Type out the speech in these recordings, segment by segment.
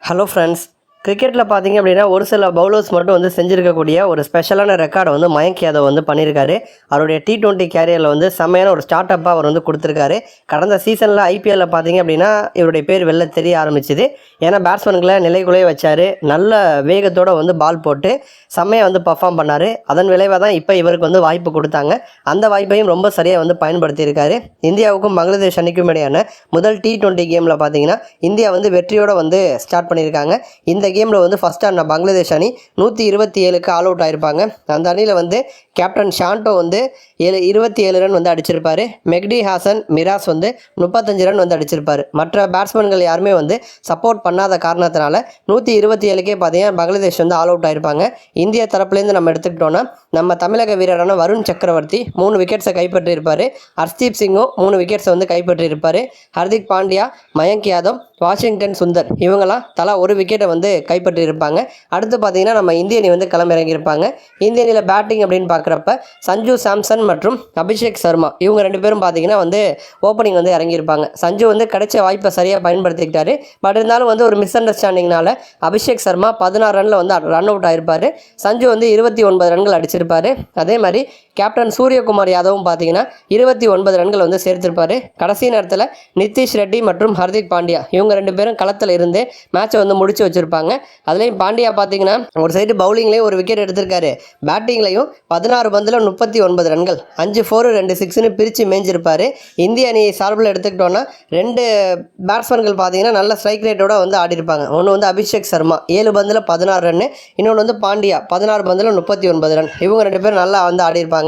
Hello friends, கிரிக்கெட்டில் பார்த்தீங்க அப்படின்னா ஒரு சில பவுலர்ஸ் மட்டும் வந்து செஞ்சுருக்கக்கூடிய ஒரு ஸ்பெஷலான ரெக்கார்டை வந்து மயங்க் யாதவ் வந்து பண்ணியிருக்காரு. அவருடைய T20 கேரியரில் வந்து செம்மையான ஒரு ஸ்டார்ட் அப்பாக அவர் வந்து கொடுத்துருக்காரு. கடந்த சீசனில் ஐபிஎல்லில் பார்த்தீங்க அப்படின்னா இவருடைய பேர் வெளில தெரிய ஆரம்பிச்சுது. ஏன்னா பேட்ஸ்மேன்களை நிலைக்குலைய வச்சார், நல்ல வேகத்தோடு வந்து பால் போட்டு செம்மையாக வந்து பர்ஃபார்ம் பண்ணார். அதன் விளைவாக தான் இப்போ இவருக்கு வந்து வாய்ப்பு கொடுத்தாங்க. அந்த வாய்ப்பையும் ரொம்ப சரியாக வந்து பயன்படுத்தியிருக்காரு. இந்தியாவுக்கும் பங்களாதேஷ் அணிக்கும் இடையான முதல் T20 கேமில் பார்த்தீங்கன்னா இந்தியா வந்து வெற்றியோடு வந்து ஸ்டார்ட் பண்ணியிருக்காங்க. இந்த கேமில் வந்து ஃபஸ்ட் ஆன பங்களாதேஷ் அணி 127க்கு ஆல் அவுட் ஆகிருப்பாங்க. அந்த அணியில் வந்து கேப்டன் ஷாண்டோ வந்து 27 ரன் வந்து அடிச்சிருப்பார். மெஹ்டி ஹாசன் மிராஸ் வந்து 35 ரன் வந்து அடிச்சிருப்பார். மற்ற பேட்ஸ்மேன்கள் யாருமே வந்து சப்போர்ட் பண்ணாத காரணத்தினால 127க்கே பார்த்தீங்கன்னா பங்களாதேஷ் வந்து ஆல் அவுட் ஆகிருப்பாங்க. இந்தியா தரப்புலேருந்து நம்ம எடுத்துக்கிட்டோன்னா நம்ம தமிழக வீரரான வருண் சக்கரவர்த்தி 3 விக்கெட்ஸை கைப்பற்றியிருப்பார். ஹர்ஷ்தீப் சிங்கும் 3 விக்கெட்ஸை வந்து கைப்பற்றியிருப்பார். ஹர்திக் பாண்டியா, மயங்க் யாதவ், வாஷிங்டன் சுந்தர் இவங்கெல்லாம் தலா ஒரு விக்கெட்டை வந்து கைப்பற்றியிருப்பாங்க. அடுத்து பார்த்தீங்கன்னா நம்ம இந்திய அணி வந்து களமிறங்கியிருப்பாங்க. இந்திய அணியில் பேட்டிங் அப்படின்னு பார்க்குறப்ப சஞ்சு சாம்சன் மற்றும் அபிஷேக் சர்மா இவங்க 2 பேரும் பார்த்தீங்கன்னா வந்து ஓப்பனிங் வந்து இறங்கியிருப்பாங்க. சஞ்சு வந்து கிடைச்ச வாய்ப்பை சரியாக பயன்படுத்திக்கிட்டாரு. பட் இருந்தாலும் வந்து ஒரு மிஸ் அண்டர்ஸ்டாண்டிங்னால அபிஷேக் சர்மா 16 ரனில் வந்து ரன் அவுட் ஆகிருப்பார். சஞ்சு வந்து 29 ரன்கள் அடிச்சிருப்பார். அதே மாதிரி கேப்டன் சூரியகுமார் யாதவும் பார்த்தீங்கன்னா 29 ரன்கள் வந்து சேர்த்திருப்பார். கடைசி நேரத்தில் நிதிஷ் ரெட்டி மற்றும் ஹர்திக் பாண்டியா இவங்க 2 பேரும் களத்தில் இருந்து மேட்சை வந்து முடிச்சு வச்சுருப்பாங்க. அதுலேயும் பாண்டியா பார்த்தீங்கன்னா ஒரு சைடு பவுலிங்லேயும் ஒரு விக்கெட் எடுத்திருக்காரு, பேட்டிங்லையும் 16 பந்தில் 39 ரன்கள், 5 4 2 6ன்னு பிரித்து மேய்ஞ்சிருப்பார். இந்திய அணி சார்பில் எடுத்துக்கிட்டோன்னா 2 பேட்ஸ்மேன்கள் பார்த்தீங்கன்னா நல்ல ஸ்ட்ரைக் ரேட்டோட வந்து ஆடிருப்பாங்க. ஒன்று வந்து அபிஷேக் சர்மா 7 பந்தில் 16 ரன்னு, இன்னொன்று வந்து பாண்டியா 16 பந்தில் 39 ரன். இவங்க 2 பேரும் நல்லா வந்து ஆடிருப்பாங்க.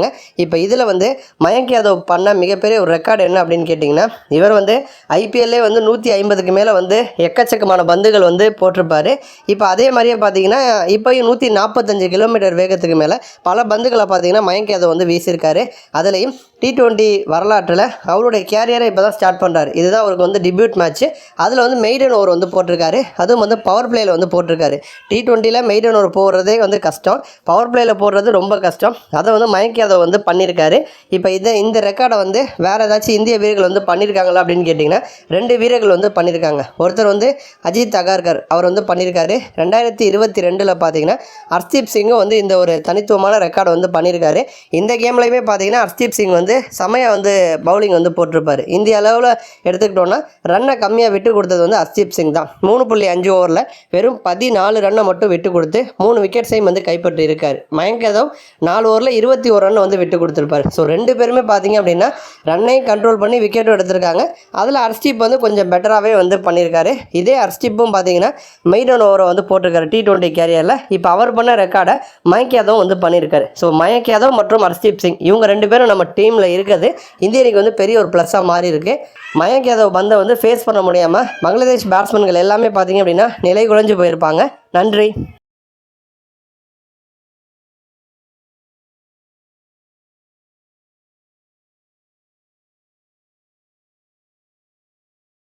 இப்போ இதில் வந்து மயங்க் யாதவ் பண்ண மிகப்பெரிய ஒரு ரெக்கார்டு என்ன அப்படின்னு கேட்டிங்கன்னா, இவர் வந்து ஐபிஎல்லே வந்து 150க்கு மேலே வந்து எக்கச்சக்கமான பந்துகள் வந்து போட்டிருப்பார். இப்போ அதே மாதிரியே பார்த்தீங்கன்னா இப்போயும் 145 கிலோமீட்டர் வேகத்துக்கு மேலே பல பந்துகளை பார்த்தீங்கன்னா மயங்க் யாதவ் வந்து வீசியிருக்காரு. அதுலேயும் T20 வரலாற்றில் அவருடைய கேரியரை இப்போ தான் ஸ்டார்ட் பண்ணுறாரு. இதுதான் அவருக்கு வந்து டிபியூட் மேட்ச்சு. அதில் வந்து மெய்டன் ஓவர் வந்து போட்டிருக்காரு. அதுவும் வந்து பவர் பிளேயில் வந்து போட்டிருக்காரு. T20யில் மெய்டன் ஓவர் போடுறதே வந்து கஷ்டம், பவர் பிளேயில் போடுறது ரொம்ப கஷ்டம். அதை வந்து மயங்க் யாதவ் வந்து பண்ணியிருக்காரு. இப்போ இந்த ரெக்கார்டை வந்து வேறு ஏதாச்சும் இந்திய வீரர்கள் வந்து பண்ணியிருக்காங்களா அப்படின்னு கேட்டிங்கன்னா 2 வீரர்கள் வந்து பண்ணியிருக்காங்க. ஒருத்தர் வந்து அஜித் அகர்கர் அவர் வந்து பண்ணியிருக்காரு. 2022 பார்த்தீங்கன்னா ஹர்ஷ்தீப் சிங்கும் வந்து இந்த ஒரு தனித்துவமான ரெக்கார்டை வந்து பண்ணியிருக்காரு. இந்த கேம்லையுமே பார்த்தீங்கன்னா ஹர்ஷ்தீப் சிங் வந்து செமையாக வந்து பவுலிங் வந்து போட்டிருப்பார். இந்திய அளவில் எடுத்துக்கிட்டோன்னா ரன்னை கம்மியாக விட்டு கொடுத்தது வந்து ஹர்ஷ்தீப் சிங் தான். 3.5 ஓவரில் வெறும் 14 ரன்னை மட்டும் விட்டு கொடுத்து 3 விக்கெட்ஸையும் வந்து கைப்பற்றி இருக்கார். மயங்க் யாதவ் 4 ஓவரில் 21 ரன் வந்து விட்டு கொடுத்துருப்பார். ஸோ 2 பேருமே பார்த்தீங்க அப்படின்னா ரன்னையும் கண்ட்ரோல் பண்ணி விக்கெட்டும் எடுத்திருக்காங்க. அதில் ஹர்ஷ்தீப் வந்து கொஞ்சம் பெட்டராகவே வந்து பண்ணியிருக்காரு. இதே ஹர்ஷ்தீப்பும் பார்த்தீங்கன்னா மெய்டன் ஓவரை வந்து போட்டிருக்காரு T20 கேரியரில். இப்போ அவர் பண்ண ரெக்கார்டை மயங்க் யாதவ் வந்து பண்ணியிருக்காரு. ஸோ மயங்க் யாதவ் மற்றும் ஹர்ஷ்தீப் சிங் இவங்க 2 பேரும் நம்ம டீமில் இருக்கிறது இந்திய அணிக்கு வந்து பெரிய ஒரு ப்ளஸ்ஸாக மாறி இருக்கு. மயங்க் யாதவ் பந்தை வந்து ஃபேஸ் பண்ண முடியாமல் பங்களாதேஷ் பேட்ஸ்மேன்கள் எல்லாமே பார்த்தீங்க அப்படின்னா நிலை குலைஞ்சு போயிருப்பாங்க. நன்றி.